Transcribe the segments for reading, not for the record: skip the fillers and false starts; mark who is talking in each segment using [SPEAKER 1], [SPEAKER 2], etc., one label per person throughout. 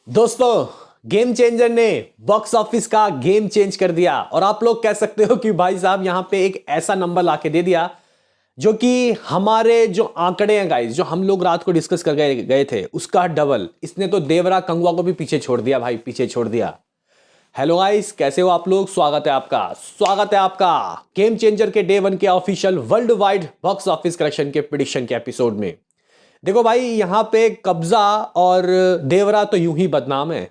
[SPEAKER 1] दोस्तों, game changer ने box office का गेम चेंज कर दिया और आप लोग कह सकते हो कि भाई साहब यहां पे एक ऐसा नंबर लाके दे दिया जो कि हमारे जो आंकड़े हैं गाइस, जो हम लोग रात को डिस्कस कर गए गए थे उसका डबल। इसने तो देवरा कंगवा को भी पीछे छोड़ दिया भाई, पीछे छोड़ दिया। हेलो गाइस, कैसे हो आप लोग? स्वागत है आपका गेम चेंजर के डे वन के official world wide box office collection के प्रिडिक्शन के एपिसोड में। देखो भाई, यहां पे कब्जा और देवरा तो यूं ही बदनाम है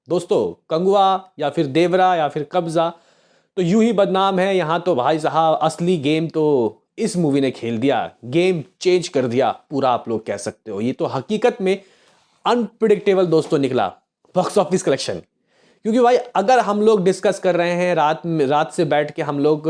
[SPEAKER 1] दोस्तों। कंगुआ या फिर देवरा या फिर कब्जा तो यूं ही बदनाम है। यहां तो भाई साहब असली गेम तो इस मूवी ने खेल दिया, गेम चेंज कर दिया पूरा, आप लोग कह सकते हो। ये तो हकीकत में अनप्रिडिक्टेबल दोस्तों निकला बॉक्स ऑफिस कलेक्शन। क्योंकि भाई अगर हम लोग डिस्कस कर रहे हैं रात से बैठ के, हम लोग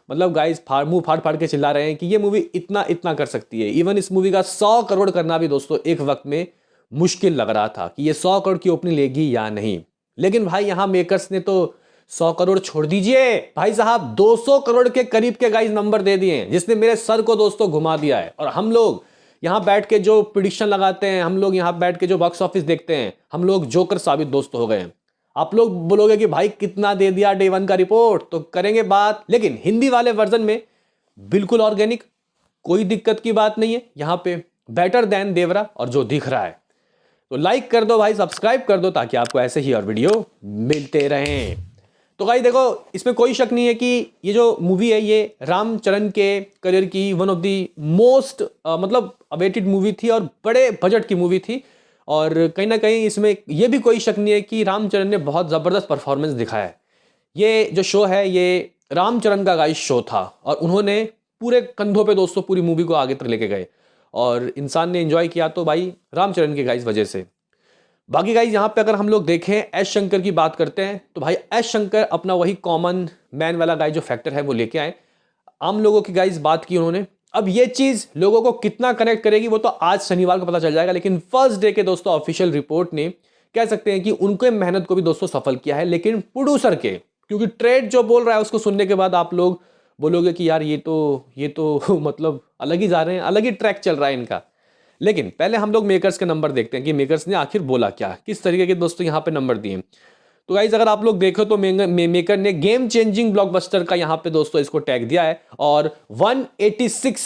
[SPEAKER 1] मतलब गाइस मुंह फाड़ फाड़ के चिल्ला रहे हैं कि ये मूवी इतना इतना कर सकती है। इवन इस मूवी का 100 करोड़ करना भी दोस्तों एक वक्त में मुश्किल लग रहा था कि ये 100 करोड़ की ओपनिंग लेगी या नहीं। लेकिन भाई यहां मेकर्स ने तो 100 करोड़ छोड़ दीजिए, भाई साहब 200 करोड़ के करीब के गाइस नंबर दे दिए हैं, जिसने मेरे सर को दोस्तों घुमा दिया है। और हम लोग यहां बैठ के जो प्रिडिक्शन लगाते हैं, हम लोग यहां बैठ के जो बॉक्स ऑफिस देखते हैं, हम लोग जोकर साबित दोस्त हो गए हैं। आप लोग बोलोगे कि भाई कितना दे दिया डे वन का रिपोर्ट, तो करेंगे बात, लेकिन हिंदी वाले वर्जन में बिल्कुल ऑर्गेनिक, कोई दिक्कत की बात नहीं है। यहां पे बेटर देन देवरा और जो दिख रहा है। तो लाइक कर दो भाई, सब्सक्राइब कर दो ताकि आपको ऐसे ही और वीडियो मिलते रहें। तो भाई देखो, इसमें कोई शक नहीं है कि ये जो मूवी है ये रामचरण के करियर की वन ऑफ द मोस्ट मतलब अवेटेड मूवी थी और बड़े बजट की मूवी थी। और कहीं ना कहीं इसमें ये भी कोई शक नहीं है कि रामचरण ने बहुत ज़बरदस्त परफॉर्मेंस दिखाया है। ये जो शो है ये रामचरण का गाइस शो था और उन्होंने पूरे कंधों पे दोस्तों पूरी मूवी को आगे तक लेके गए और इंसान ने एंजॉय किया तो भाई रामचरण के गाइस वजह से। बाकी गाइस यहाँ पे अगर हम लोग देखें एस शंकर की बात करते हैं तो भाई एस शंकर अपना वही कॉमन मैन वाला गाइस जो फैक्टर है वो लेके आए। आम लोगों की गाइस बात की उन्होंने। अब ये चीज लोगों को कितना कनेक्ट करेगी वो तो आज शनिवार को पता चल जाएगा, लेकिन फर्स्ट डे के दोस्तों ऑफिशियल रिपोर्ट ने कह सकते हैं कि उनके मेहनत को भी दोस्तों सफल किया है, लेकिन प्रोड्यूसर के, क्योंकि ट्रेड जो बोल रहा है उसको सुनने के बाद आप लोग बोलोगे कि यार ये तो मतलब अलग ही जा रहे हैं, अलग ही ट्रैक चल रहा है इनका। लेकिन पहले हम लोग मेकर्स के नंबर देखते हैं कि मेकर्स ने आखिर बोला क्या, किस तरीके के दोस्तों यहाँ पे नंबर दिए। तो गाइज अगर आप लोग देखो तो मेकर ने गेम चेंजिंग ब्लॉकबस्टर का यहाँ पे दोस्तों इसको टैग दिया है और 186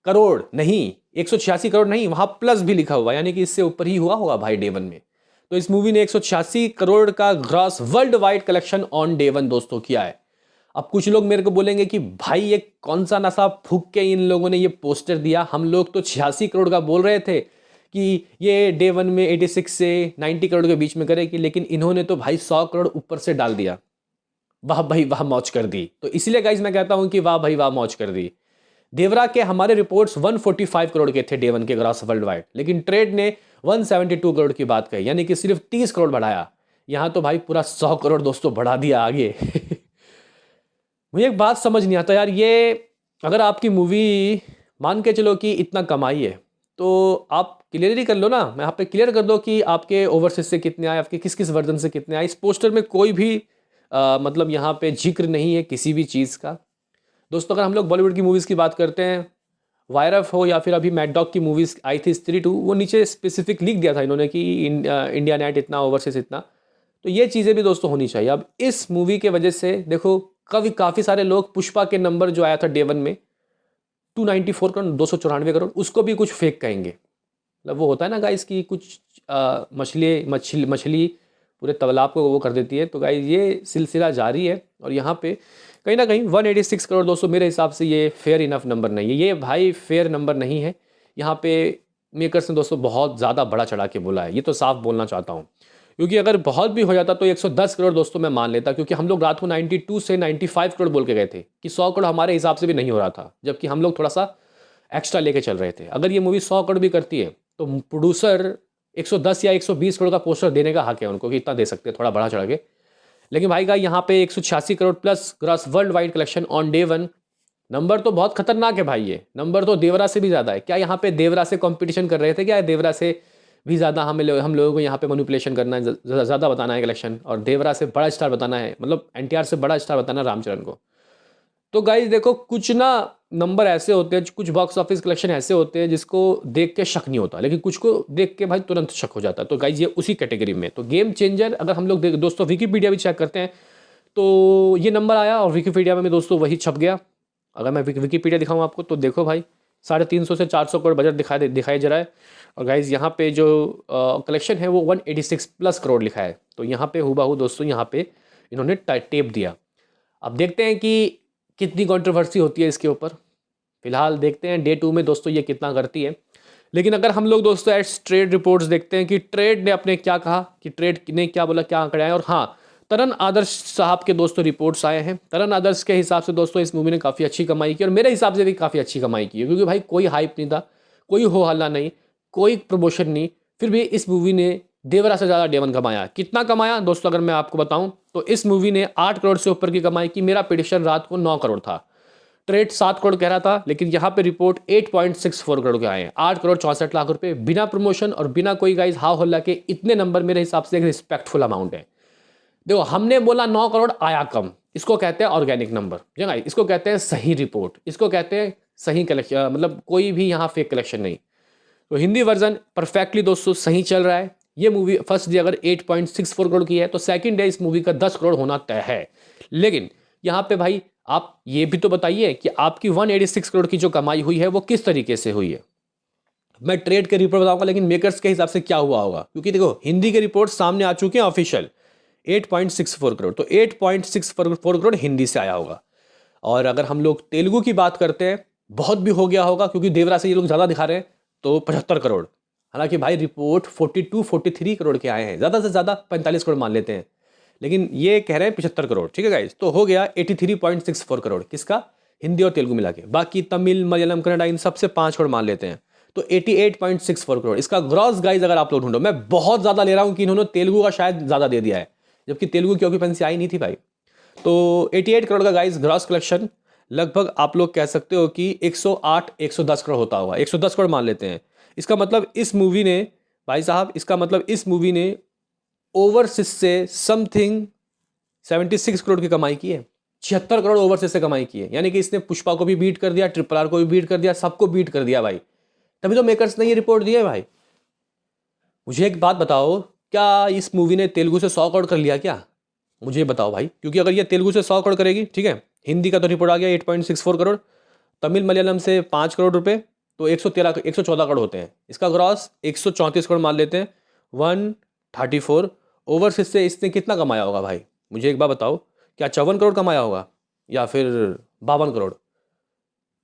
[SPEAKER 1] करोड़ नहीं, 186 करोड़ नहीं, वहां प्लस भी लिखा हुआ, यानी कि इससे ऊपर ही हुआ होगा भाई डे वन में। तो इस मूवी ने 186 करोड़ का gross world wide collection on day one दोस्तों किया है। अब कुछ लोग मेरे को बोलेंगे कि भाई ये कौन सा नशा फूक के इन लोगों ने ये पोस्टर दिया, हम लोग तो 86 करोड़ का बोल रहे थे कि ये डे वन में 86 से 90 करोड़ के बीच में करेगी, लेकिन इन्होंने तो भाई 100 करोड़ ऊपर से डाल दिया। वाह भाई वाह, मौज कर दी। तो इसीलिए गाइज मैं कहता हूं कि वाह भाई वाह, मौज कर दी। देवरा के हमारे रिपोर्ट्स 145 करोड़ के थे डे वन के ग्रॉस वर्ल्ड वाइड, लेकिन ट्रेड ने 172 करोड़ की बात कही, यानी कि सिर्फ 30 करोड़ बढ़ाया। यहां तो भाई पूरा 100 करोड़ दोस्तों बढ़ा दिया आगे। मुझे एक बात समझ नहीं आता यार, ये अगर आपकी मूवी मान के चलो कि इतना कमाई है तो आप क्लियर ही कर लो ना, मैं यहाँ पे क्लियर कर दो कि आपके ओवरसीज से कितने आए, आपके किस किस वर्जन से कितने आए। इस पोस्टर में कोई भी मतलब यहाँ पे जिक्र नहीं है किसी भी चीज़ का। दोस्तों अगर हम लोग बॉलीवुड की मूवीज़ की बात करते हैं, वायरफ हो या फिर अभी मैड डॉग की मूवीज़ आई थी स्त्री 2, वो नीचे स्पेसिफिक लिख दिया था इन्होंने कि इंडिया नेट इतना, ओवरसीज इतना। तो ये चीज़ें भी दोस्तों होनी चाहिए। अब इस मूवी के वजह से देखो काफ़ी सारे लोग पुष्पा के नंबर जो आया था डे वन में 294 करोड़, 294 करोड़, उसको भी कुछ फेक कहेंगे। मतलब वो होता है ना गाइस कि कुछ मछली पूरे तालाब को वो कर देती है। तो गाइस ये सिलसिला जारी है और यहाँ पे कहीं ना कहीं 186 करोड़ दोस्तों मेरे हिसाब से ये फेयर इनफ नंबर नहीं है। ये भाई फेयर नंबर नहीं है। यहाँ पे मेकर्स ने दोस्तों बहुत ज़्यादा बड़ा चढ़ा के बोला है, ये तो साफ बोलना चाहता हूँ। क्योंकि अगर बहुत भी हो जाता तो 110 करोड़ दोस्तों मैं मान लेता, क्योंकि हम लोग रात को 92 से 95 करोड़ बोल के गए थे कि 100 करोड़ हमारे हिसाब से भी नहीं हो रहा था, जबकि हम लोग थोड़ा सा एक्स्ट्रा लेके चल रहे थे। अगर ये मूवी 100 करोड़ भी करती है तो प्रोड्यूसर 110 या 120 करोड़ का पोस्टर देने का हक है उनको कि इतना दे सकते हैं थोड़ा बड़ा चढ़ा के। लेकिन भाई का यहाँ पे 186 crore plus gross world wide collection on day one, number तो बहुत खतरनाक है भाई। ये नंबर तो देवरा से भी ज़्यादा है। क्या यहाँ पे देवरा से कंपटीशन कर रहे थे? क्या देवरा से भी ज़्यादा हम लोगों को यहाँ पे मैनिपुलेशन करना है, ज़्यादा बताना है कलेक्शन, और देवरा से बड़ा स्टार बताना है, मतलब एनटीआर से बड़ा स्टार बताना है रामचरण को। तो गाइज देखो, कुछ ना नंबर ऐसे होते हैं, कुछ बॉक्स ऑफिस कलेक्शन ऐसे होते हैं जिसको देख के शक नहीं होता, लेकिन कुछ को देख के भाई तुरंत शक हो जाता है। तो गाइज ये उसी कैटेगरी में। तो गेम चेंजर अगर हम लोग दोस्तों विकीपीडिया भी चेक करते हैं तो ये नंबर आया और विकीपीडिया में दोस्तों वही छप गया। अगर मैं विकीपीडिया दिखाऊँ आपको तो देखो भाई 350 से 400 करोड़ बजट दिखाई जा रहा है। और गाइज यहाँ पे जो कलेक्शन है वो 186 प्लस करोड़ लिखा है। तो यहाँ पे हूबहू दोस्तों यहाँ पे इन्होंने टेप दिया। अब देखते हैं कि कितनी कंट्रोवर्सी होती है इसके ऊपर। फिलहाल देखते हैं डे 2 में दोस्तों ये कितना करती है। लेकिन अगर हम लोग दोस्तों एट्स ट्रेड रिपोर्ट्स देखते हैं कि ट्रेड ने अपने क्या कहा, कि ट्रेड ने क्या बोला, क्या आंकड़े आए। और हाँ, तरन आदर्श साहब के दोस्तों रिपोर्ट्स आए हैं। तरन आदर्श के हिसाब से दोस्तों इस मूवी ने काफ़ी अच्छी कमाई की और मेरे हिसाब से भी काफ़ी अच्छी कमाई की है, क्योंकि भाई कोई हाइप नहीं था, कोई हो हल्ला नहीं, कोई प्रमोशन नहीं, फिर भी इस मूवी ने देवरा से ज़्यादा डेवन कमाया। कितना कमाया दोस्तों अगर मैं आपको बताऊं तो इस मूवी ने 8 करोड़ से ऊपर की कमाई की। मेरा प्रेडिक्शन रात को 9 करोड़ था, ट्रेड 7 करोड़ कह रहा था, लेकिन यहाँ पे रिपोर्ट 8.64 करोड़ के आए हैं। 8 करोड़ 64 लाख रुपए बिना प्रमोशन और बिना कोई गाइस हाव हल्ला के। इतने नंबर मेरे हिसाब से एक रिस्पेक्टफुल अमाउंट है। देखो, हमने बोला 9 करोड़ आया कम, इसको कहते हैं ऑर्गेनिक नंबर, जगह इसको कहते हैं सही रिपोर्ट, इसको कहते हैं सही कलेक्शन, मतलब कोई भी यहाँ फेक कलेक्शन नहीं। तो हिंदी वर्जन परफेक्टली दोस्तों सही चल रहा है। ये मूवी फर्स्ट डे अगर 8.64 करोड़ की है तो सेकंड डे इस मूवी का 10 करोड़ होना तय है। लेकिन यहाँ पे भाई आप ये भी तो बताइए कि आपकी 186 करोड़ की जो कमाई हुई है वो किस तरीके से हुई है। मैं ट्रेड के रिपोर्ट बताऊंगा, लेकिन मेकर्स के हिसाब से क्या हुआ होगा, क्योंकि देखो हिंदी के रिपोर्ट सामने आ चुके हैं ऑफिशियल 8.64 करोड़। तो 8.64 करोड़ हिंदी से आया होगा। और अगर हम लोग तेलुगु की बात करते हैं, बहुत भी हो गया होगा क्योंकि देवरा से ये लोग ज़्यादा दिखा रहे हैं, तो 75 करोड़। हालांकि भाई रिपोर्ट 43 करोड़ के आए हैं, ज़्यादा से ज़्यादा 45 करोड़ मान लेते हैं, लेकिन ये कह रहे हैं 75 करोड़। ठीक है गाइस, तो हो गया 83.64 करोड़ किसका, हिंदी और तेलुगु मिला के। बाकी तमिल, मलयालम, कन्नड़ा इन सबसे 5 करोड़ मान लेते हैं, तो 88.64 करोड़ इसका ग्रॉस। गाइस अगर आप लोग ढूंढो, मैं बहुत ज़्यादा ले रहा हूँ कि इन्होंने तेलुगु का शायद ज़्यादा दे दिया है, जबकि तेलुगु की ऑक्यूपेंसी आई नहीं थी भाई। तो 88 करोड़ का गाइस ग्रॉस कलेक्शन लगभग आप लोग कह सकते हो कि 108-110 करोड़ होता होगा। 110 करोड़ मान लेते हैं। इसका मतलब इस मूवी ने, भाई साहब इसका मतलब इस मूवी ने ओवरसीज से समथिंग 76 करोड़ की कमाई की है। 76 करोड़ ओवरसीज से कमाई की है, यानी कि इसने पुष्पा को भी बीट कर दिया, RRR को भी बीट कर दिया, सबको बीट कर दिया भाई। तभी तो मेकर्स ने ये रिपोर्ट दी है भाई। मुझे एक बात बताओ, क्या इस मूवी ने तेलुगु से 100 करोड़ कर लिया क्या? मुझे बताओ भाई, क्योंकि अगर ये तेलुगु से 100 करोड़ करेगी, ठीक है, हिंदी का तो रिपोर्ट आ गया 8.64 करोड़, तमिल मलयालम से 5 करोड़ रुपए, तो 114 करोड़ होते हैं। इसका ग्रॉस 134 करोड़ मान लेते हैं, 134। ओवरसीज से इसने कितना कमाया होगा भाई? मुझे एक बार बताओ, क्या 54 करोड़ कमाया होगा या फिर 52 करोड़?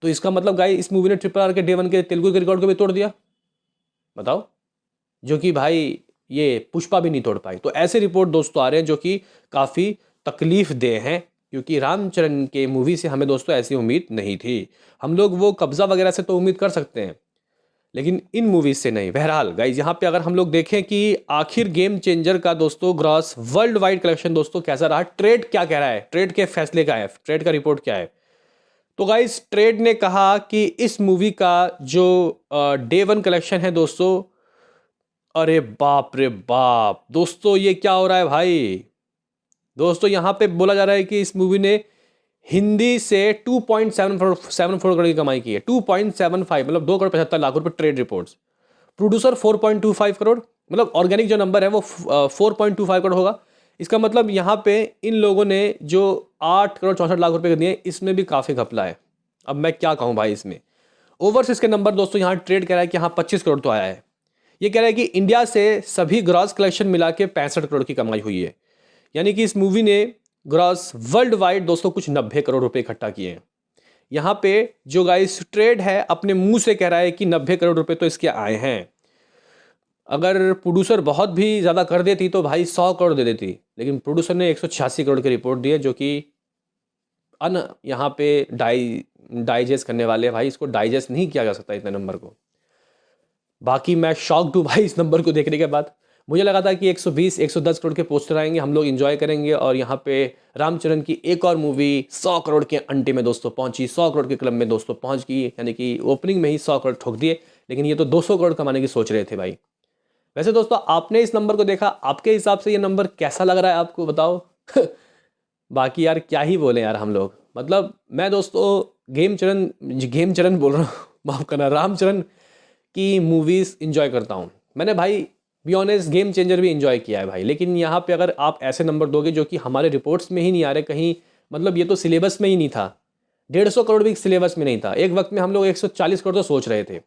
[SPEAKER 1] तो इसका मतलब गाइस इस मूवी ने RRR के डे 1 के तेलुगु के रिकॉर्ड को भी तोड़ दिया, बताओ, जो कि भाई ये पुष्पा भी नहीं तोड़ पाई। तो ऐसे रिपोर्ट दोस्तों आ रहे हैं जो कि काफ़ी तकलीफ दे हैं, क्योंकि रामचरण के मूवी से हमें दोस्तों ऐसी उम्मीद नहीं थी। हम लोग वो कब्जा वगैरह से तो उम्मीद कर सकते हैं, लेकिन इन मूवीज से नहीं। बहरहाल गाइज यहाँ पे अगर हम लोग देखें कि आखिर गेम चेंजर का दोस्तों ग्रॉस वर्ल्ड वाइड कलेक्शन दोस्तों कैसा रहा, ट्रेड क्या कह रहा है, ट्रेड के फैसले का है, ट्रेड का रिपोर्ट क्या है। तो गाइज ट्रेड ने कहा कि इस मूवी का जो डे 1 कलेक्शन है दोस्तों, अरे बाप रे बाप दोस्तों, ये क्या हो रहा है भाई। दोस्तों यहाँ पे बोला जा रहा है कि इस मूवी ने हिंदी से 2.74 करोड़ की कमाई की है। 2.75 मतलब 2 करोड़ 75 लाख रुपए ट्रेड रिपोर्ट्स। प्रोड्यूसर 4.25 करोड़, मतलब ऑर्गेनिक जो नंबर है वो 4.25 करोड़ होगा। इसका मतलब यहाँ पे इन लोगों ने जो 8 करोड़ 64 लाख रुपए दिए, इसमें भी काफ़ी घपला है। अब मैं क्या कहूँ भाई इसमें। ओवरसीज के नंबर दोस्तों यहाँ ट्रेड कह रहा है कि हाँ 25 करोड़ तो आया है। ये कह रहा है कि इंडिया से सभी ग्रॉस कलेक्शन मिला के 65 करोड़ की कमाई हुई है, यानी कि इस मूवी ने ग्रॉस वर्ल्ड वाइड दोस्तों कुछ 90 करोड़ रुपए इकट्ठा किए हैं। यहाँ पे जो गाइस ट्रेड है अपने मुंह से कह रहा है कि 90 करोड़ रुपए तो इसके आए हैं। अगर प्रोड्यूसर बहुत भी ज़्यादा कर देती तो भाई 100 करोड़ दे देती, लेकिन प्रोड्यूसर ने 186 करोड़ की रिपोर्ट दी है, जो कि यहाँ पे डाइजेस्ट करने वाले भाई, इसको डाइजेस्ट नहीं किया जा सकता इतने नंबर को। बाकी मैं शॉक्ड हूँ भाई इस नंबर को देखने के बाद। मुझे लगा था कि 120-110 करोड़ के पोस्टर आएंगे, हम लोग एंजॉय करेंगे, और यहाँ पे रामचरण की एक और मूवी 100 करोड़ के अंटे में दोस्तों पहुंची, 100 करोड़ के क्लब में दोस्तों पहुंच गई, यानी कि ओपनिंग में ही 100 करोड़ ठोक दिए। लेकिन ये तो 200 करोड़ कमाने की सोच रहे थे भाई। वैसे दोस्तों आपने इस नंबर को देखा, आपके हिसाब से ये नंबर कैसा लग रहा है आपको, बताओ। बाकी यार क्या ही बोले यार हम लोग। मतलब मैं दोस्तों गेम चरण बोल रहा हूँ माफ़ करना, रामचरण की मूवीज़ इंजॉय करता हूँ मैंने भाई। बी ऑनेस्ट गेम चेंजर भी इंजॉय किया है भाई, लेकिन यहाँ पे अगर आप ऐसे नंबर दोगे जो कि हमारे रिपोर्ट्स में ही नहीं आ रहे कहीं, मतलब ये तो सिलेबस में ही नहीं था। 150 करोड़ भी सिलेबस में नहीं था। एक वक्त में हम लोग 140 करोड़ तो सोच रहे थे।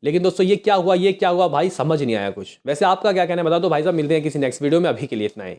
[SPEAKER 1] लेकिन दोस्तों ये क्या हुआ भाई, समझ नहीं आया कुछ। वैसे आपका क्या कहना है बता दो भाई साहब। मिलते हैं किसी नेक्स्ट वीडियो में, अभी के लिए इतना ही।